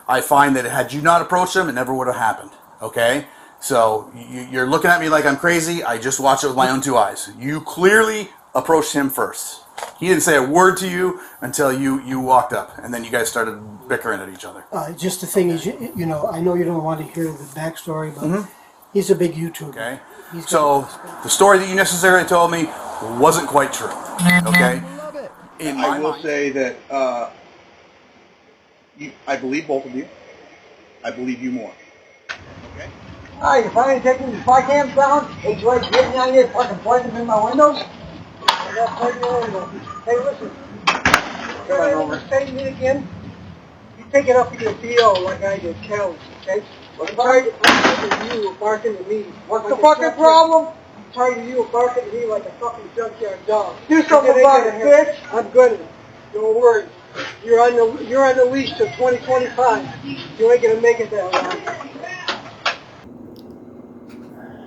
I find that had you not approached him, it never would have happened. Okay? So you're looking at me like I'm crazy. I just watched it with my own 2 eyes. You clearly approached him first. He didn't say a word to you until you walked up, and then you guys started bickering at each other. Just the thing is, you know, I know you don't want to hear the backstory, but he's a big YouTuber. Okay. So the story that you necessarily told me wasn't quite true. Okay. I will say that I believe both of you. I believe you more. Okay. Alright, you finally taking these spy cams down? It's like getting out here fucking pointing them in my windows? Hey, listen. Come on over. Say me again. You take it up to your PO like I did, Kelly, okay? I'm tired of you barking at me. What's the fucking problem? I'm tired of you barking at me like a fucking junkyard dog. Do something about it, bitch. I'm gonna. Don't worry. You're on the leash till 2025. You ain't gonna make it that long.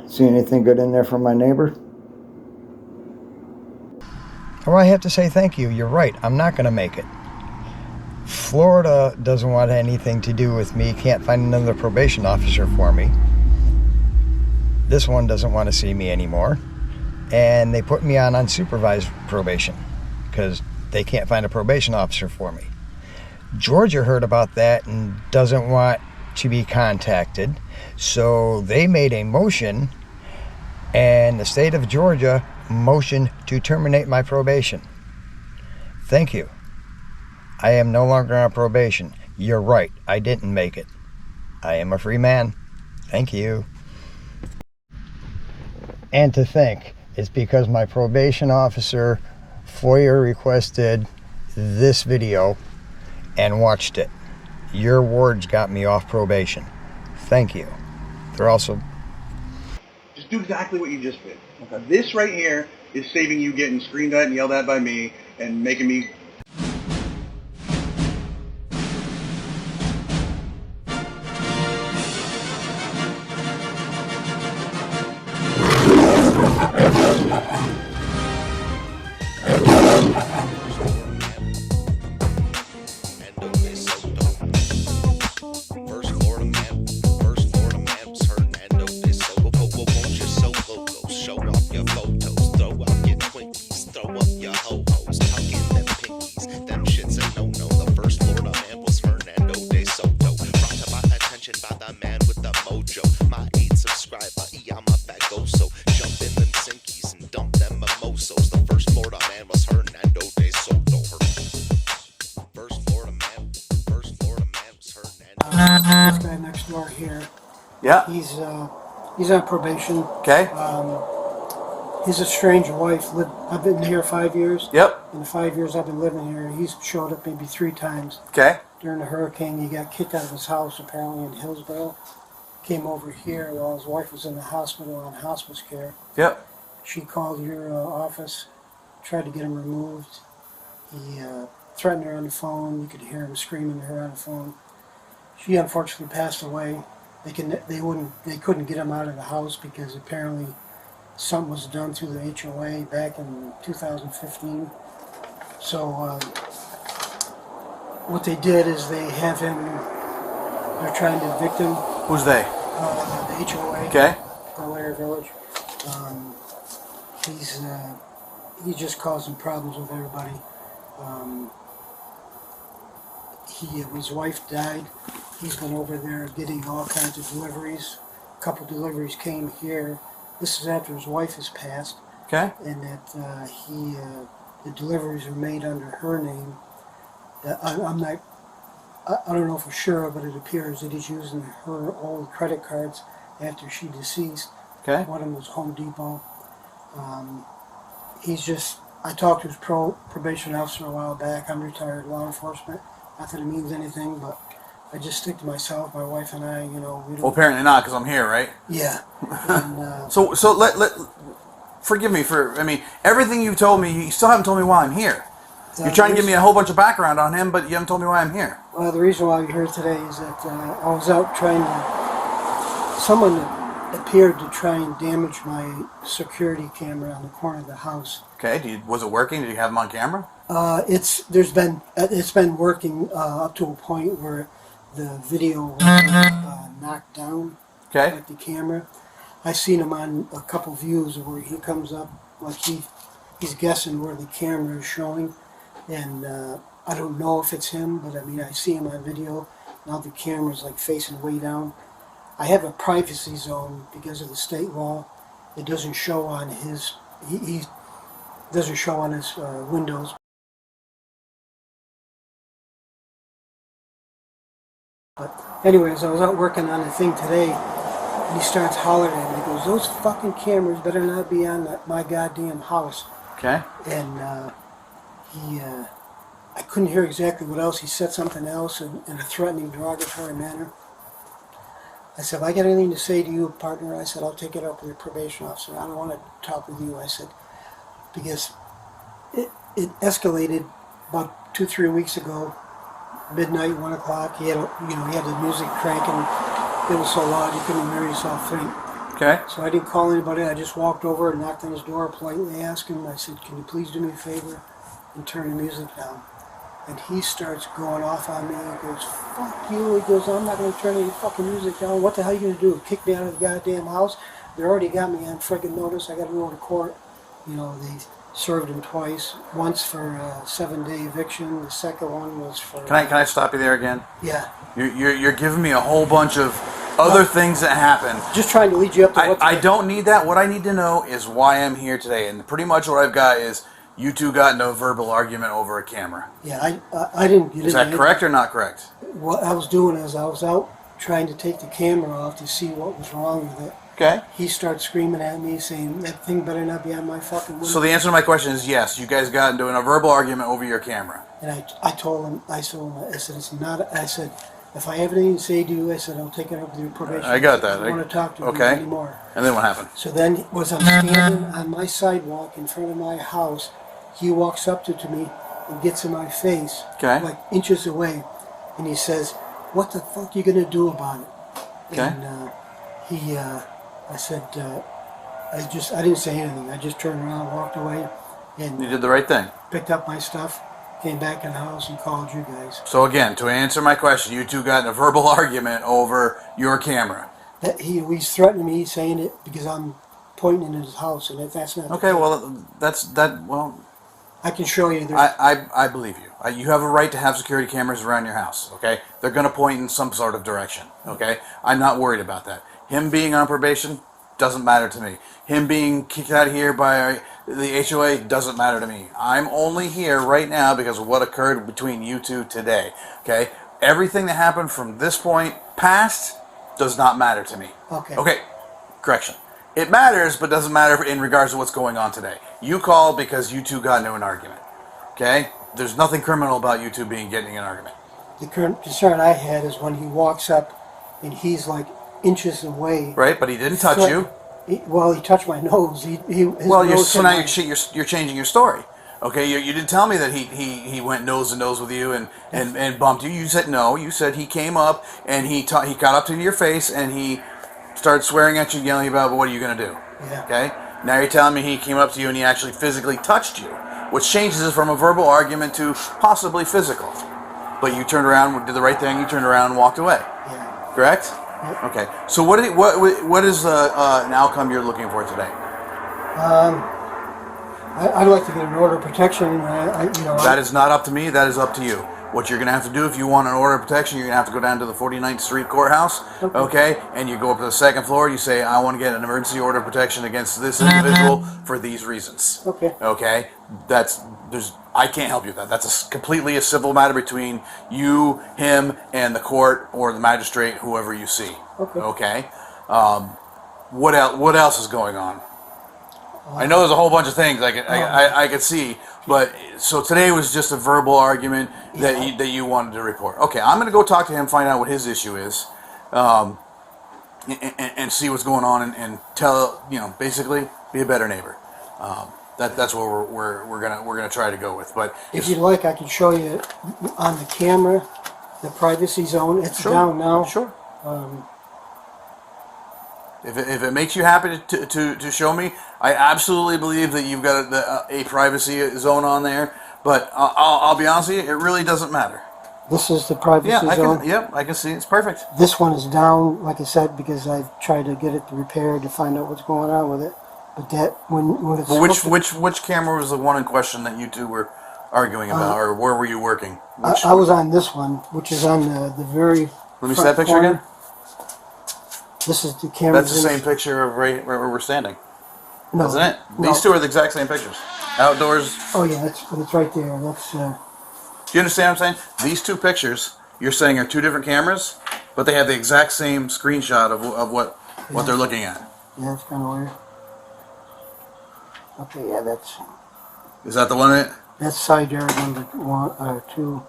See anything good in there from my neighbor? Well, I have to say thank you. You're right. I'm not going to make it. Florida doesn't want anything to do with me. Can't find another probation officer for me. This one doesn't want to see me anymore. And they put me on unsupervised probation because they can't find a probation officer for me. Georgia heard about that and doesn't want to be contacted. So they made a motion, and the state of Georgia motioned to terminate my probation. Thank you. I am no longer on probation. You're right. I didn't make it. I am a free man. Thank you. And to think, it's because my probation officer FOIA requested this video and watched it. Your words got me off probation. Thank you. They're also... Just do exactly what you just did. Okay. This right here is saving you getting screamed at and yelled at by me and making me... This guy next door here. Yeah. He's on probation. Okay. His estranged wife I've been here 5 years. Yep. In the 5 years I've been living here, he's showed up maybe 3 times. Okay. During the hurricane, he got kicked out of his house apparently in Hillsborough. Came over here while his wife was in the hospital on hospice care. Yep. She called your office, tried to get him removed. He threatened her on the phone. You could hear him screaming at her on the phone. She unfortunately passed away. They couldn't get him out of the house because apparently something was done through the HOA back in 2015. So what they did is they're trying to evict him. Who's they? The HOA. Okay. Bel-Air Village. He's just causing problems with everybody. His wife died. He's been over there getting all kinds of deliveries. A couple deliveries came here. This is after his wife has passed. Okay. And that the deliveries are made under her name. I don't know for sure, but it appears that he's using her old credit cards after she deceased. Okay. One of them was Home Depot. I talked to his probation officer a while back. I'm retired law enforcement. Not that it means anything, but I just stick to myself. My wife and I, we don't... Well, apparently not, because I'm here, right? Yeah. And, so forgive me for, everything you've told me, you still haven't told me why I'm here. You're trying to give me a whole bunch of background on him, but you haven't told me why I'm here. Well, the reason why you're here today is that I was out trying to... Someone appeared to try and damage my security camera on the corner of the house. Okay, was it working? Did you have him on camera? It's been working up to a point where the video was knocked down, Okay. like the camera. I seen him on a couple views where he comes up like he's guessing where the camera is showing, and I don't know if it's him, but I mean I see him on video. Now the camera's like facing way down. I have a privacy zone because of the state law. It doesn't show on his he doesn't show on his windows. But anyways, I was out working on a thing today, and he starts hollering at me. He goes, "Those fucking cameras better not be on my goddamn house." Okay. And I couldn't hear exactly what else. He said something else in a threatening, derogatory manner. I said, "If I got anything to say to you, partner," I said, "I'll take it up with your probation officer. I don't want to talk with you." I said, because it escalated about 2-3 weeks ago, midnight, 1 o'clock. He had the music cranking. It was so loud you couldn't hear yourself think. Okay. So I didn't call anybody. I just walked over and knocked on his door, politely asked him. I said, "Can you please do me a favor and turn the music down?" And he starts going off on me. He goes, "Fuck you." He goes, "I'm not going to turn any fucking music down. What the hell are you going to do? Kick me out of the goddamn house? They already got me on friggin' notice. I got to go to court." You know, they served him twice. Once for a 7-day eviction. The second one was for... Can I stop you there again? Yeah. You're giving me a whole bunch of other things that happened. Just trying to lead you up to I don't need that. What I need to know is why I'm here today. And pretty much what I've got is you two got into a verbal argument over a camera. Yeah, I didn't get Is that correct or not correct? What I was doing is I was out trying to take the camera off to see what was wrong with it. Okay. He starts screaming at me, saying, "That thing better not be on my fucking window." So the answer to my question is yes. You guys got into a verbal argument over your camera. And I told him, I said, "It's not," I said, "If I have anything to say to you," I said, "I'll take it up with your probation." I got that. I don't want to talk to you Okay. anymore. And then what happened? So then, was I'm standing on my sidewalk in front of my house, he walks up to me and gets in my face, Okay. like inches away, and he says, "What the fuck you gonna do about it?" Okay. And I said, I didn't say anything. I just turned around, walked away, and You did the right thing. picked up my stuff, came back in the house, and called you guys. So again, to answer my question, you two got in a verbal argument over your camera. That he's threatening me, saying it because I'm pointing in his house, and that's not. Okay, well, that's that. Well, I can show you. I believe you. You have a right to have security cameras around your house. Okay, they're going to point in some sort of direction. Okay, I'm not worried about that. Him being on probation doesn't matter to me. Him being kicked out of here by the HOA doesn't matter to me. I'm only here right now because of what occurred between you two today. Okay, everything that happened from this point past does not matter to me. Okay. Okay, correction. It matters, but doesn't matter in regards to what's going on today. You called because you two got into an argument. Okay? There's nothing criminal about you two getting in an argument. The current concern I had is when he walks up and he's like inches away. Right, but he didn't touch you. He touched my nose. So now you're changing your story. Okay, you didn't tell me that he went nose to nose with you and bumped you. You said no. You said he came up and he got up to your face and he started swearing at you, yelling about what are you going to do. Yeah. Okay, now you're telling me he came up to you and he actually physically touched you, which changes it from a verbal argument to possibly physical. But you turned around, did the right thing. You turned around and walked away. Yeah. Correct? Yep. Okay. So what is an outcome you're looking for today? I'd like to get an order of protection. That is not up to me. That is up to you. What you're going to have to do if you want an order of protection, you're going to have to go down to the 49th Street Courthouse, okay? And you go up to the second floor. You say, "I want to get an emergency order of protection against this individual for these reasons." Okay. Okay. I can't help you with that. That's completely a civil matter between you, him, and the court or the magistrate, whoever you see. Okay. Okay. What else is going on? I know there's a whole bunch of things I could see, but so today was just a verbal argument that you wanted to report. Okay, I'm going to go talk to him, find out what his issue is, and see what's going on, and tell basically be a better neighbor. That's what we're gonna try to go with. But if you'd like, I can show you on the camera the privacy zone. It's down now. Sure. If it makes you happy to show me, I absolutely believe that you've got a privacy zone on there. But I'll be honest with you, it really doesn't matter. This is the privacy Yeah, zone. I can see. It's perfect. This one is down, like I said, because I've tried to get it repaired to find out what's going on with it. But that when it's Well, hooked- which camera was the one in question that you two were arguing about, or where were you working? Which, I was on this one, which is on the very. let me see front that picture corner. again. This is the camera. That's the same picture of right where we're standing, no, isn't it? no. These two are the exact same pictures. Outdoors. Oh yeah, it's right there. That's. Do you understand what I'm saying? These two pictures, you're saying, are two different cameras, but they have the exact same screenshot of what they're looking at. Yeah, it's kind of weird. Okay, yeah, Is that the one? that's side yard number 2.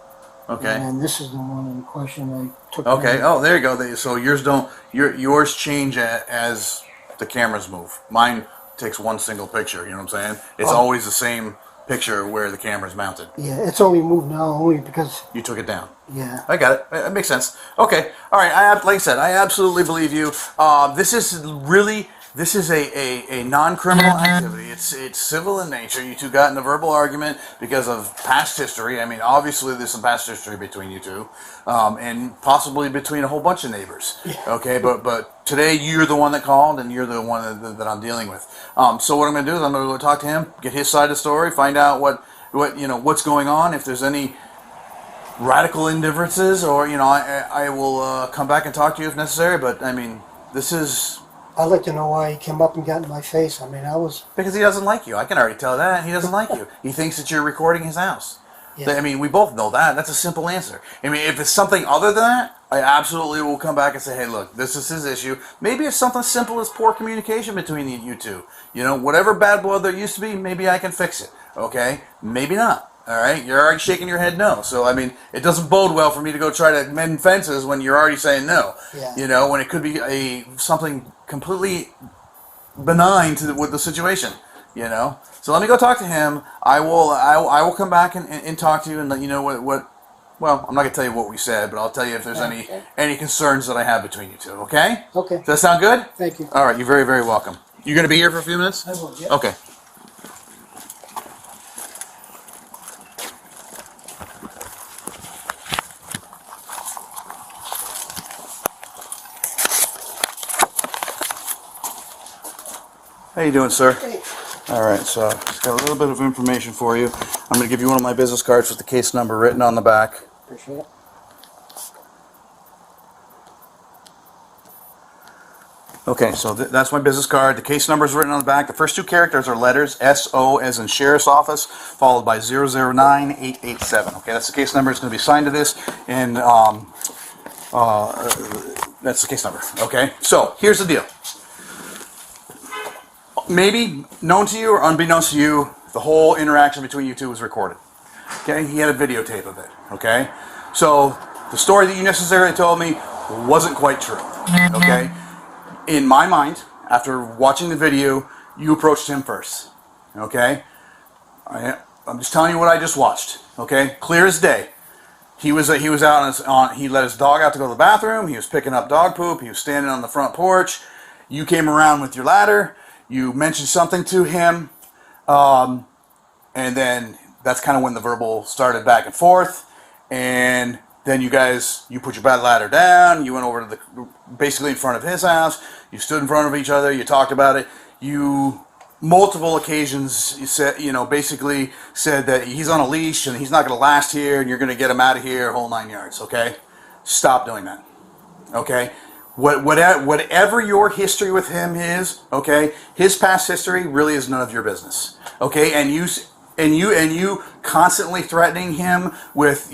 Okay. And this is the one in question I took. Okay. down. Oh, there you go. So yours change as the cameras move. Mine takes one single picture. You know what I'm saying? It's always the same picture where the camera's mounted. Yeah, it's only moved now only because. You took it down. Yeah. I got it. It makes sense. Okay. All right. Like I said, I absolutely believe you. This is a non-criminal activity. It's civil in nature. You two got in a verbal argument because of past history. I mean, obviously there's some past history between you two, and possibly between a whole bunch of neighbors. Okay, but today you're the one that called, and you're the one that I'm dealing with. So what I'm going to do is I'm going to go talk to him, get his side of the story, find out what's going on. If there's any radical indifferences, or I will come back and talk to you if necessary. But I mean, this is. I'd like to know why he came up and got in my face. I mean, I was. Because he doesn't like you. I can already tell that. He doesn't like you. He thinks that you're recording his house. Yeah. I mean, we both know that. That's a simple answer. I mean, if it's something other than that, I absolutely will come back and say, hey, look, this is his issue. Maybe it's something simple as poor communication between you two. Whatever bad blood there used to be, maybe I can fix it. Okay? Maybe not. All right? You're already shaking your head no. So, I mean, it doesn't bode well for me to go try to mend fences when you're already saying no. Yeah. When it could be something completely benign with the situation, So let me go talk to him. I will come back and talk to you and let you know what. Well, I'm not gonna tell you what we said, but I'll tell you if there's any concerns that I have between you two. Okay? Okay. Does that sound good? Thank you. All right. You're very, very welcome. You gonna be here for a few minutes? I will. Yeah. Okay. How you doing, sir? Hey. All right, so just got a little bit of information for you. I'm going to give you one of my business cards with the case number written on the back. Appreciate it. Okay, so that's my business card. The case number is written on the back. The first two characters are letters, S-O as in Sheriff's Office, followed by 009887. Okay, that's the case number. It's going to be signed to this, and that's the case number. Okay, so here's the deal. Maybe known to you or unbeknownst to you, the whole interaction between you two was recorded. Okay, he had a videotape of it. Okay, so the story that you necessarily told me wasn't quite true. Okay, in my mind, after watching the video, you approached him first. Okay, I'm just telling you what I just watched. Okay, clear as day. He was out he let his dog out to go to the bathroom. He was picking up dog poop. He was standing on the front porch. You came around with your ladder. You mentioned something to him, and then that's kind of when the verbal started back and forth. And then you put your bad ladder down. You went over to basically in front of his house. You stood in front of each other. You talked about it. You multiple occasions you said, basically said that he's on a leash and he's not going to last here, and you're going to get him out of here, whole 9 yards. Okay, stop doing that. Okay. Whatever your history with him is, okay, his past history really is none of your business, okay, and you constantly threatening him with,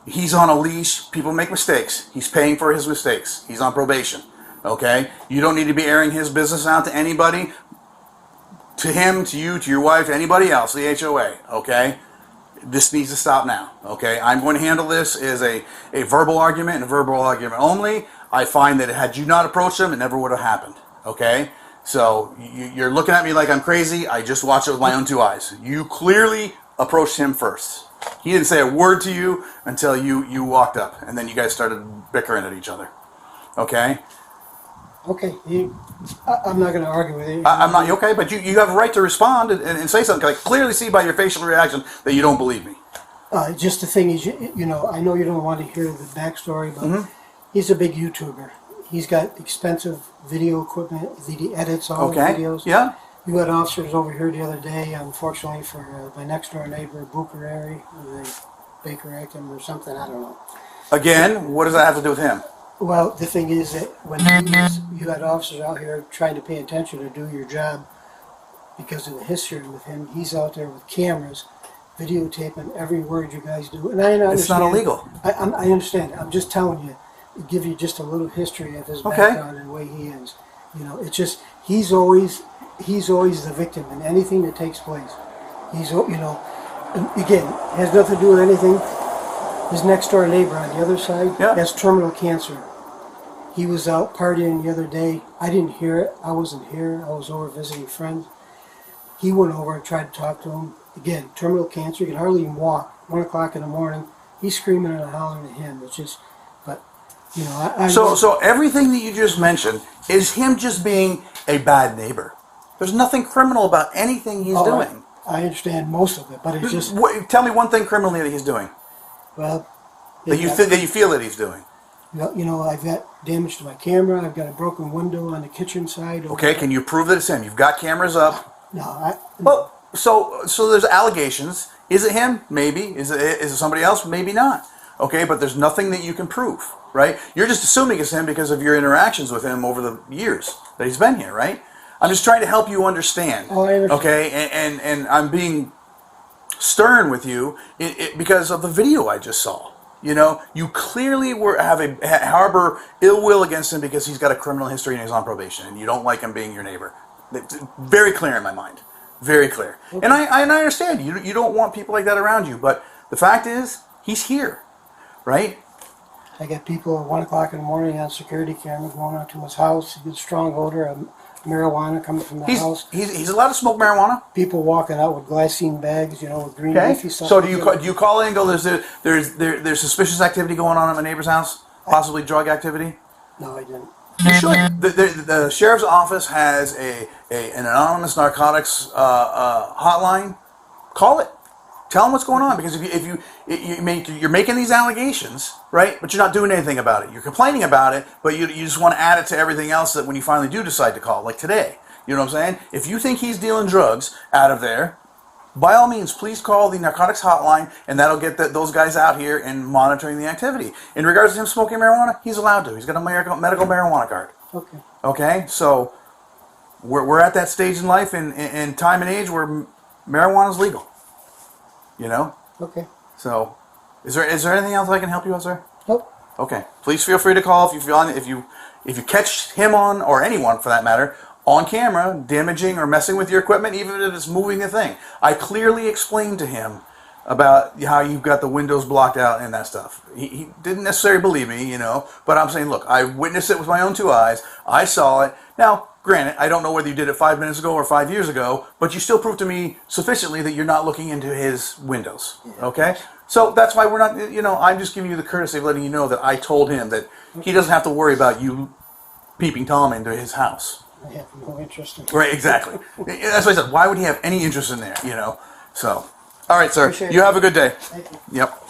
he's on a leash, people make mistakes, he's paying for his mistakes, he's on probation, okay, you don't need to be airing his business out to anybody, to him, to you, to your wife, to anybody else, the HOA, okay. This needs to stop now, okay? I'm going to handle this as a verbal argument and a verbal argument only. I find that had you not approached him, it never would have happened, okay? So you're looking at me like I'm crazy. I just watched it with my own two eyes. You clearly approached him first. He didn't say a word to you until you walked up, and then you guys started bickering at each other, okay? Okay. I'm not going to argue with you. I'm not okay, but you have a right to respond and say something. I clearly see by your facial reaction that you don't believe me. Just the thing is, you know, I know you don't want to hear the backstory, but he's a big YouTuber. He's got expensive video equipment. He edits all the videos. Yeah. You had officers over here the other day, unfortunately, for my next door neighbor, Bukareri, they Baker Act him or something, I don't know. Again, what does that have to do with him? Well, the thing is that when you had officers out here trying to pay attention to do your job, because of the history with him, he's out there with cameras, videotaping every word you guys do. And I understand. It's not illegal. I understand. I'm just telling you, give you just a little history of his background and the way he is. You know, it's just, he's always the victim in anything that takes place. He's, you know, again, has nothing to do with anything. His next door neighbor on the other side has terminal cancer. He was out partying the other day. I didn't hear it. I wasn't here. I was over visiting friends. He went over and tried to talk to him. Again, terminal cancer. He can hardly even walk. 1 o'clock in the morning. He's screaming and hollering at him. It's just, but, you know, So everything that you just mentioned is him just being a bad neighbor. There's nothing criminal about anything he's doing. I understand most of it, but it's just... Tell me one thing criminally that he's doing. Well... That you feel that he's doing. You know, I've got damage to my camera. I've got a broken window on the kitchen side. Okay, can you prove that it's him? You've got cameras up. No, Well, so there's allegations. Is it him? Maybe. Is it somebody else? Maybe not. Okay, but there's nothing that you can prove, right? You're just assuming it's him because of your interactions with him over the years that he's been here, right? I'm just trying to help you understand. Oh, I understand. Okay, and I'm being stern with you because of the video I just saw. You know, you clearly harbor ill will against him because he's got a criminal history and he's on probation, and you don't like him being your neighbor. Very clear in my mind. Very clear. Okay. And I understand. You don't want people like that around you, but the fact is, he's here, right? I get people at 1 o'clock in the morning on security cameras going out to his house. He gets strong odor of marijuana coming from the house. He's allowed to smoke marijuana? People walking out with glycine bags, you know, with green leafy stuff. So do you call in and go, there's suspicious activity going on at my neighbor's house? Possibly drug activity? No, I didn't. You should. The sheriff's office has an anonymous narcotics hotline. Call it. Tell them what's going on, because if you're making these allegations, right? But you're not doing anything about it. You're complaining about it, but you just want to add it to everything else that when you finally do decide to call, like today. You know what I'm saying? If you think he's dealing drugs out of there, by all means, please call the narcotics hotline, and that'll get those guys out here and monitoring the activity. In regards to him smoking marijuana, he's allowed to. He's got a medical marijuana card. Okay. Okay, so we're at that stage in life and time and age where marijuana is legal. You know? Okay. So, is there anything else I can help you with, sir? Nope. Okay. Please feel free to call if you catch him on, or anyone for that matter, on camera damaging or messing with your equipment, even if it's moving the thing. I clearly explained to him about how you've got the windows blocked out and that stuff. He didn't necessarily believe me, you know, but I'm saying, look, I witnessed it with my own 2 eyes. I saw it. Now, granted, I don't know whether you did it 5 minutes ago or 5 years ago, but you still proved to me sufficiently that you're not looking into his windows, okay? So that's why we're not, you know, I'm just giving you the courtesy of letting you know that I told him that he doesn't have to worry about you peeping Tom into his house. I have no interest in it. Right, exactly. That's what I said. Why would he have any interest in there, you know? So, all right, sir. Appreciate you it. have a good day. Thank you. Yep.